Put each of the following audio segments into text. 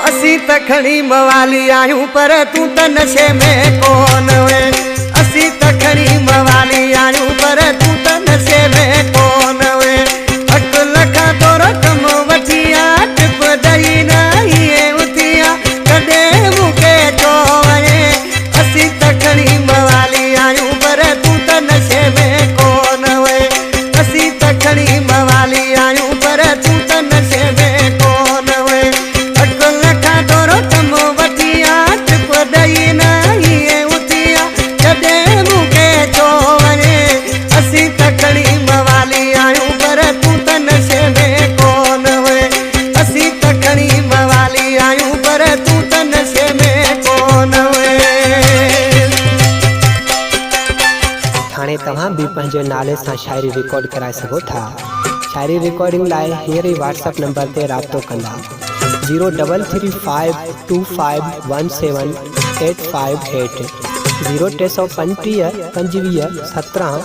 असी त खणी मवाली आयूं पर तू त नशे में कोन वे। असी त खणी मवाली आयूं पर तू त नशे में कोन वे। अठ लख तोरो कम वठिया टिप दई नहीं उथिया कदे मुके चो वने। असी त खणी मवाली आयूं पर तू त नशे में कोन वे। असी त खणी मवाली आयूं पर तू त नशे में कोन वे। अठ लख तोरो कम वठिया टिप दई नहीं उथिया कदे मुके चो वने। असी त खणी मवाली आयूं पर तू त नशे में कोन वे। असी त खणी मवाली आयूं पर तू त नशे में कोन वे। हाणे तव्हां भी पंहिंजे नाले सां शायरी रिकॉर्ड कराए सघो था। शायरी रिकॉर्डिंग लाइ हींअर ई व्हाट्सएप नंबर ते राब्तो कंदा 03352517 858 0335 25 17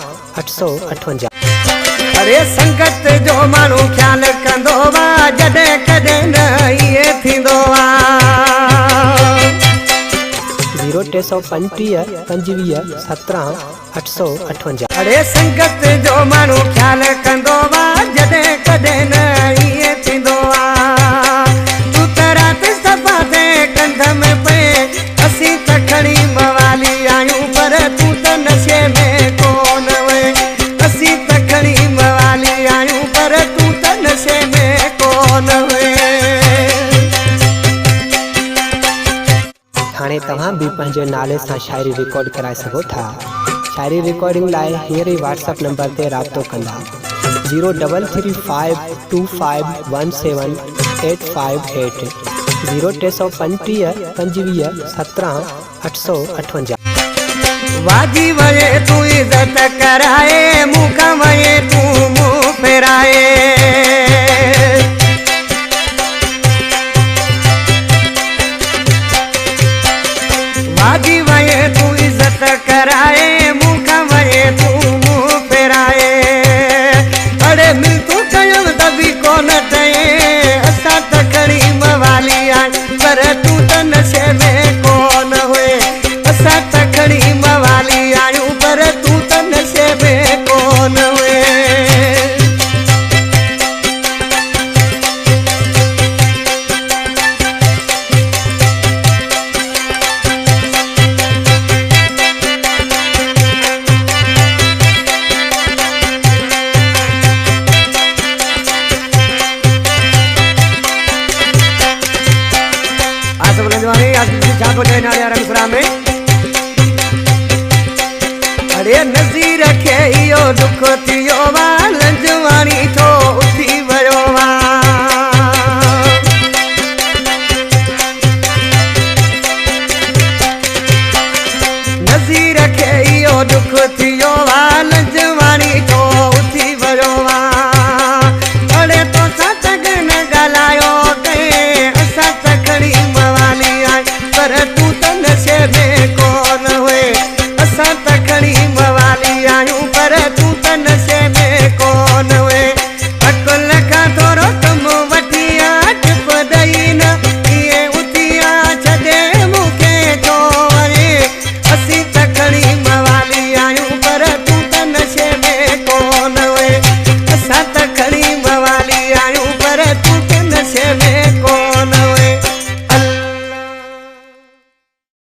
858। अरे संगत जो माण्हू ख्याल कंदो वा जॾहिं कॾहिं न इहे थींदो वा। 0335 25 17 858। अरे संगत जो माण्हू ख्याल कंदो वा जॾहिं कॾहिं न इहे थींदो वा। तू त राति सभा ते कंध में पए असीं त खणी मवाली आयूं पर तू त नशे में कोन वे। असीं त खणी मवाली आयूं पर तू त नशे में कोन वे। हाणे तव्हां भी पंहिंजे नाले सां शायरी रिकॉर्ड कराए सघो था। शायरी रिकॉर्डिंग लाइ हींअर ई व्हाट्सएप नंबर ते राब्तो कंदा 033525 17 858 0335 25 17 858। वाजी वये तू इज्जत कराए मुखा वये तू मुँह फेराए। वाजी वये तू इज्जत कराए मुखा वये तू मुँह फेराए। अरे मिल तू कयम दबी कोन तये असां त खणी मवाली आयूं पर तू त नशे में कोन हुए। असां त खणी मवाली आयूं पर तू त नशे में कोन हुए। अरे नज़ीर खे इहो दुख थियो वा लंजवाणी थो